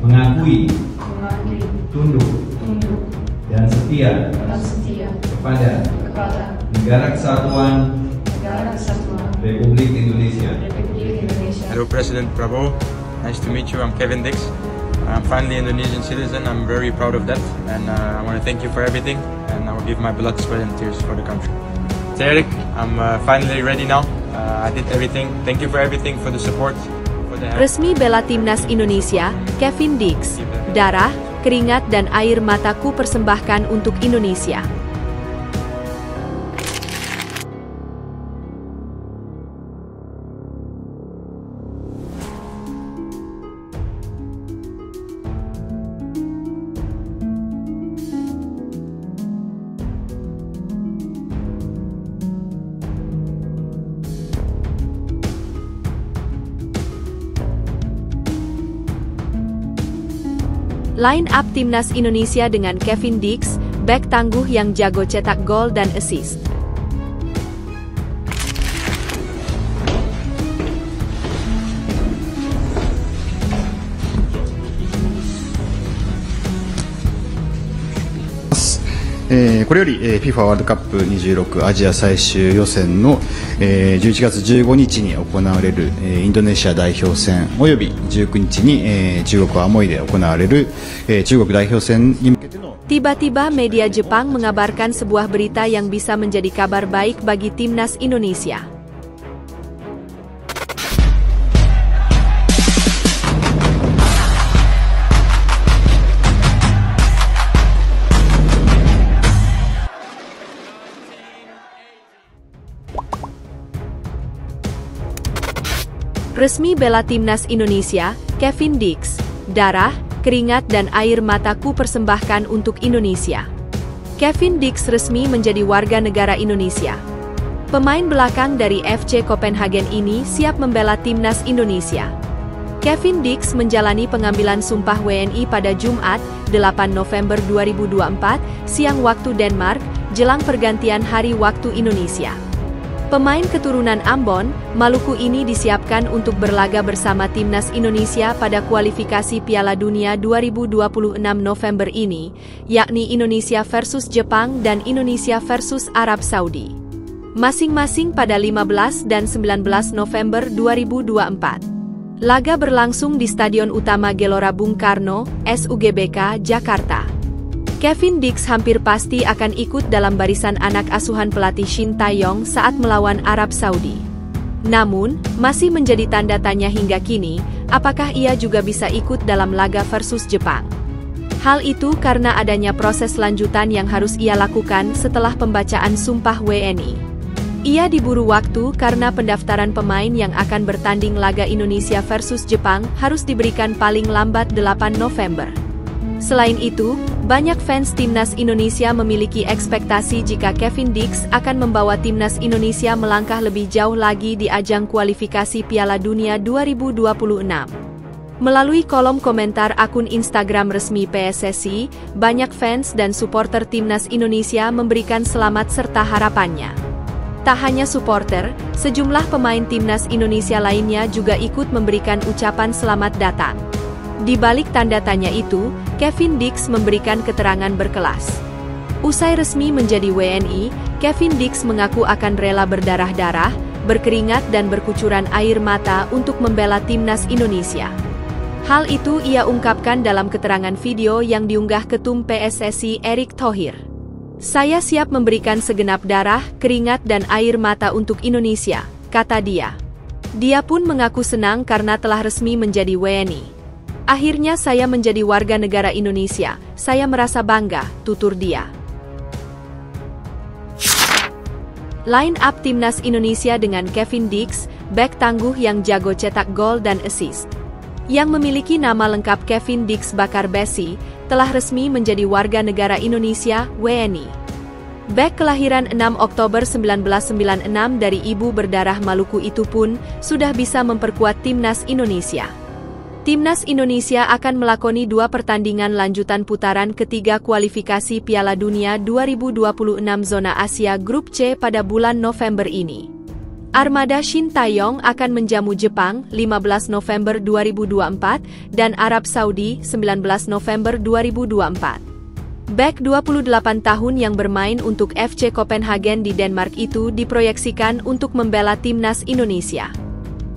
mengakui, tunduk, dan setia kepada Negara Kesatuan Republik Indonesia. Hello President Prabowo, nice to meet you. I'm Kevin Dix. I'm finally an Indonesian citizen. I'm very proud of that, and I want to thank you for everything, and I will give my blood, sweat and tears for the country. It's Eric, I'm finally ready now. I did everything. Thank you for everything, for the support, for the help. Resmi bela timnas Indonesia, Kevin Dix. Darah, keringat dan air mataku persembahkan untuk Indonesia. Line up timnas Indonesia dengan Kevin Dix, bek tangguh yang jago cetak gol dan assist.これより FIFA ワールドカップ26アジア最終予選の11月15日に行われるインドネシア代表戦および19日に中国アモイで行われる中国代表戦に向けての Tiba-tiba media Jepang mengabarkan sebuah berita yang bisa menjadi kabar baik bagi timnas Indonesia. Resmi bela timnas Indonesia, Kevin Dix. Darah, keringat dan air mataku persembahkan untuk Indonesia. Kevin Dix resmi menjadi warga negara Indonesia. Pemain belakang dari FC Copenhagen ini siap membela timnas Indonesia. Kevin Dix menjalani pengambilan sumpah WNI pada Jumat, 8 November 2024, siang waktu Denmark, jelang pergantian hari waktu Indonesia. Pemain keturunan Ambon, Maluku ini disiapkan untuk berlaga bersama timnas Indonesia pada kualifikasi Piala Dunia 2026 November ini, yakni Indonesia versus Jepang dan Indonesia versus Arab Saudi. Masing-masing pada 15 dan 19 November 2024. Laga berlangsung di Stadion Utama Gelora Bung Karno, SUGBK, Jakarta. Kevin Dix hampir pasti akan ikut dalam barisan anak asuhan pelatih Shin Tae-yong saat melawan Arab Saudi. Namun, masih menjadi tanda tanya hingga kini, apakah ia juga bisa ikut dalam laga versus Jepang. Hal itu karena adanya proses lanjutan yang harus ia lakukan setelah pembacaan sumpah WNI. Ia diburu waktu karena pendaftaran pemain yang akan bertanding laga Indonesia versus Jepang harus diberikan paling lambat 8 November. Selain itu, banyak fans timnas Indonesia memiliki ekspektasi jika Kevin Dix akan membawa timnas Indonesia melangkah lebih jauh lagi di ajang kualifikasi Piala Dunia 2026. Melalui kolom komentar akun Instagram resmi PSSI, banyak fans dan supporter timnas Indonesia memberikan selamat serta harapannya. Tak hanya supporter, sejumlah pemain timnas Indonesia lainnya juga ikut memberikan ucapan selamat datang. Di balik tanda tanya itu, Kevin Dix memberikan keterangan berkelas. Usai resmi menjadi WNI, Kevin Dix mengaku akan rela berdarah-darah, berkeringat dan berkucuran air mata untuk membela timnas Indonesia. Hal itu ia ungkapkan dalam keterangan video yang diunggah Ketum PSSI Erick Thohir. Saya siap memberikan segenap darah, keringat dan air mata untuk Indonesia, kata dia. Dia pun mengaku senang karena telah resmi menjadi WNI. Akhirnya saya menjadi warga negara Indonesia, saya merasa bangga, tutur dia. Line up timnas Indonesia dengan Kevin Dix, bek tangguh yang jago cetak gol dan assist. Yang memiliki nama lengkap Kevin Dix Bakar Besi, telah resmi menjadi warga negara Indonesia, WNI. Bek kelahiran 6 Oktober 1996 dari ibu berdarah Maluku itu pun sudah bisa memperkuat timnas Indonesia. Timnas Indonesia akan melakoni 2 pertandingan lanjutan putaran ketiga kualifikasi Piala Dunia 2026 Zona Asia Grup C pada bulan November ini. Armada Shin Tae-yong akan menjamu Jepang 15 November 2024 dan Arab Saudi 19 November 2024. Bek 28 tahun yang bermain untuk FC Copenhagen di Denmark itu diproyeksikan untuk membela timnas Indonesia.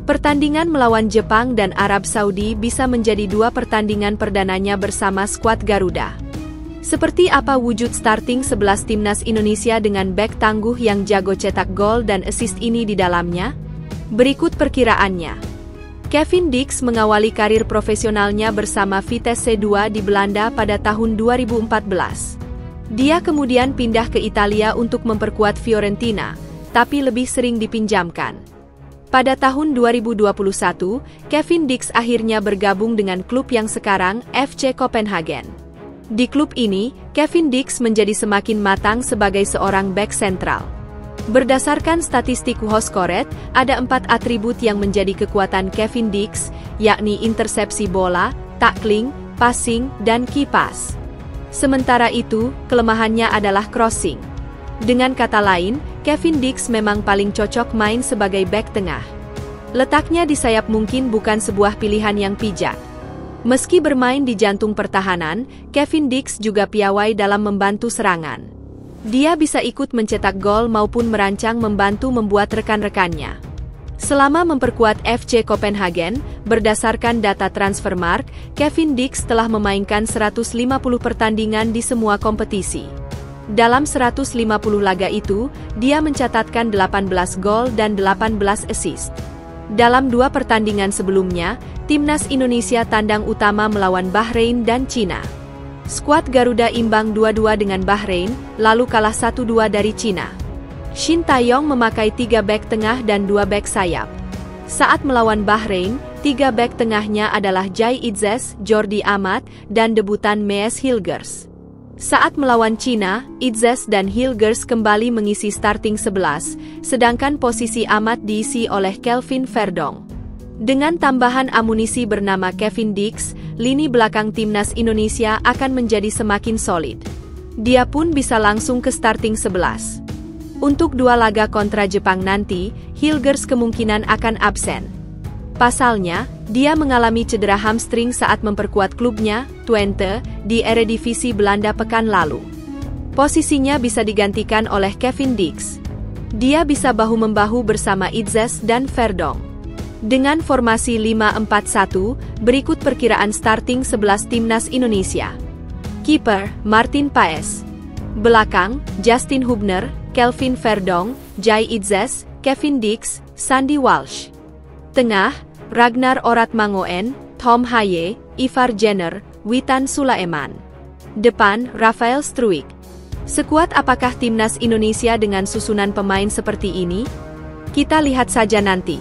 Pertandingan melawan Jepang dan Arab Saudi bisa menjadi dua pertandingan perdananya bersama skuad Garuda. Seperti apa wujud starting 11 timnas Indonesia dengan bek tangguh yang jago cetak gol dan assist ini di dalamnya? Berikut perkiraannya. Kevin Dix mengawali karir profesionalnya bersama Vitesse C2 di Belanda pada tahun 2014. Dia kemudian pindah ke Italia untuk memperkuat Fiorentina, tapi lebih sering dipinjamkan. Pada tahun 2021, Kevin Dix akhirnya bergabung dengan klub yang sekarang, FC Copenhagen. Di klub ini, Kevin Dix menjadi semakin matang sebagai seorang bek sentral. Berdasarkan statistik WhoScored, ada 4 atribut yang menjadi kekuatan Kevin Dix, yakni intersepsi bola, tackling, passing, dan key pass. Sementara itu, kelemahannya adalah crossing. Dengan kata lain, Kevin Dix memang paling cocok main sebagai bek tengah. Letaknya di sayap mungkin bukan sebuah pilihan yang pijak. Meski bermain di jantung pertahanan, Kevin Dix juga piawai dalam membantu serangan. Dia bisa ikut mencetak gol maupun merancang membantu membuat rekan-rekannya. Selama memperkuat FC Copenhagen, berdasarkan data Transfermarkt, Kevin Dix telah memainkan 150 pertandingan di semua kompetisi. Dalam 150 laga itu, dia mencatatkan 18 gol dan 18 assist. Dalam 2 pertandingan sebelumnya, timnas Indonesia tandang utama melawan Bahrain dan Cina. Skuad Garuda imbang 2-2 dengan Bahrain, lalu kalah 1-2 dari Cina. Shin Tae-yong memakai 3 bek tengah dan 2 bek sayap. Saat melawan Bahrain, 3 bek tengahnya adalah Jai Itzes, Jordi Amat, dan debutan Mees Hilgers. Saat melawan Cina, Itzes dan Hilgers kembali mengisi starting 11, sedangkan posisi Amat diisi oleh Kelvin Verdong. Dengan tambahan amunisi bernama Kevin Dix, lini belakang timnas Indonesia akan menjadi semakin solid. Dia pun bisa langsung ke starting 11. Untuk 2 laga kontra Jepang nanti, Hilgers kemungkinan akan absen. Pasalnya, dia mengalami cedera hamstring saat memperkuat klubnya, Twente, di Eredivisie Belanda pekan lalu. Posisinya bisa digantikan oleh Kevin Dix. Dia bisa bahu-membahu bersama Itzes dan Verdong. Dengan formasi 5-4-1, berikut perkiraan starting 11 timnas Indonesia. Kiper, Martin Paes. Belakang, Justin Hubner, Kelvin Verdong, Jai Itzes, Kevin Dix, Sandy Walsh. Tengah, Ragnar Oratmangoen, Tom Haye, Ivar Jenner, Witan Sulaiman. Depan, Rafael Struijk. Sekuat apakah timnas Indonesia dengan susunan pemain seperti ini? Kita lihat saja nanti.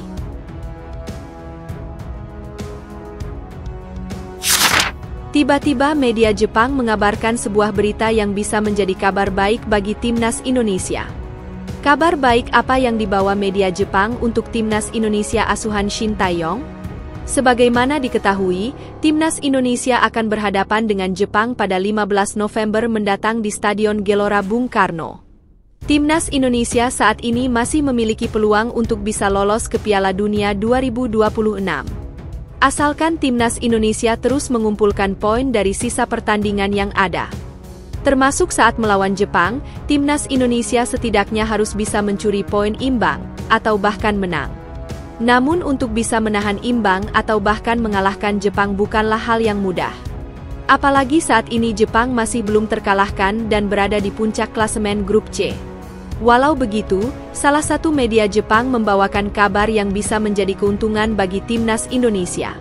Tiba-tiba media Jepang mengabarkan sebuah berita yang bisa menjadi kabar baik bagi timnas Indonesia. Kabar baik apa yang dibawa media Jepang untuk timnas Indonesia asuhan Shin Tae-yong? Sebagaimana diketahui, timnas Indonesia akan berhadapan dengan Jepang pada 15 November mendatang di Stadion Gelora Bung Karno. Timnas Indonesia saat ini masih memiliki peluang untuk bisa lolos ke Piala Dunia 2026. Asalkan timnas Indonesia terus mengumpulkan poin dari sisa pertandingan yang ada. Termasuk saat melawan Jepang, timnas Indonesia setidaknya harus bisa mencuri poin imbang, atau bahkan menang. Namun untuk bisa menahan imbang atau bahkan mengalahkan Jepang bukanlah hal yang mudah. Apalagi saat ini Jepang masih belum terkalahkan dan berada di puncak klasemen grup C. Walau begitu, salah satu media Jepang membawakan kabar yang bisa menjadi keuntungan bagi timnas Indonesia.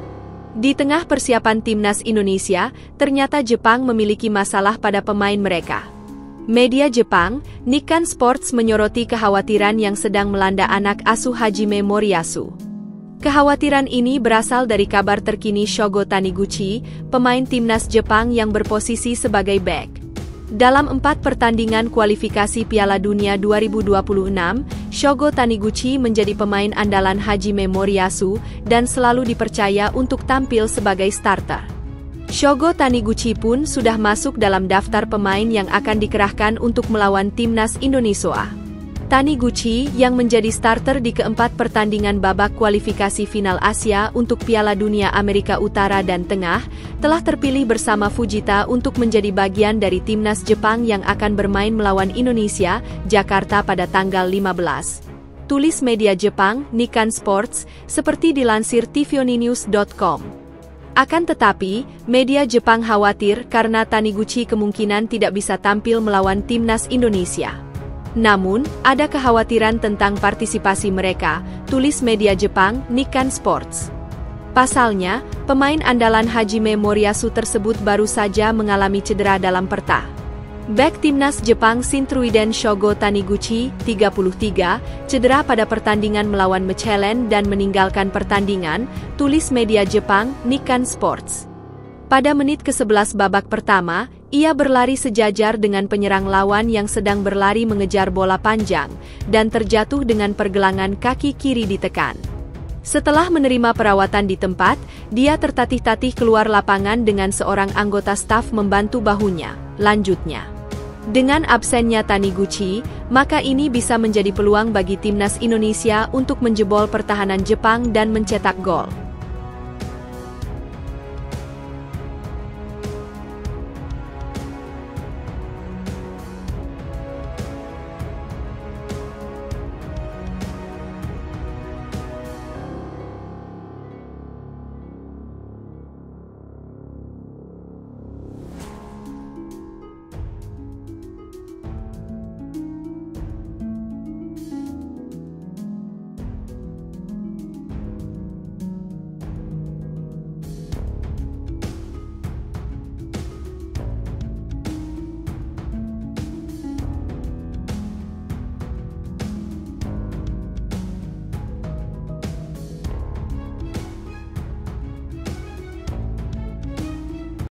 Di tengah persiapan timnas Indonesia, ternyata Jepang memiliki masalah pada pemain mereka. Media Jepang, Nikkan Sports menyoroti kekhawatiran yang sedang melanda anak asuh Hajime Moriyasu. Kekhawatiran ini berasal dari kabar terkini Shogo Taniguchi, pemain timnas Jepang yang berposisi sebagai bek. Dalam 4 pertandingan kualifikasi Piala Dunia 2026, Shogo Taniguchi menjadi pemain andalan Hajime Moriyasu dan selalu dipercaya untuk tampil sebagai starter. Shogo Taniguchi pun sudah masuk dalam daftar pemain yang akan dikerahkan untuk melawan timnas Indonesia. Taniguchi yang menjadi starter di keempat pertandingan babak kualifikasi final Asia untuk Piala Dunia Amerika Utara dan Tengah, telah terpilih bersama Fujita untuk menjadi bagian dari timnas Jepang yang akan bermain melawan Indonesia, Jakarta pada tanggal 15. Tulis media Jepang, Nikkan Sports, seperti dilansir tvoninews.com. Akan tetapi, media Jepang khawatir karena Taniguchi kemungkinan tidak bisa tampil melawan timnas Indonesia. Namun, ada kekhawatiran tentang partisipasi mereka, tulis media Jepang, Nikkan Sports. Pasalnya, pemain andalan Hajime Moriyasu tersebut baru saja mengalami cedera dalam perta. Bek timnas Jepang Shintruiden Shogo Taniguchi, 33, cedera pada pertandingan melawan Mechelen dan meninggalkan pertandingan, tulis media Jepang, Nikkan Sports. Pada menit ke-11 babak pertama, ia berlari sejajar dengan penyerang lawan yang sedang berlari mengejar bola panjang, dan terjatuh dengan pergelangan kaki kiri ditekan. Setelah menerima perawatan di tempat, dia tertatih-tatih keluar lapangan dengan seorang anggota staf membantu bahunya. Lanjutnya, dengan absennya Taniguchi, maka ini bisa menjadi peluang bagi timnas Indonesia untuk menjebol pertahanan Jepang dan mencetak gol.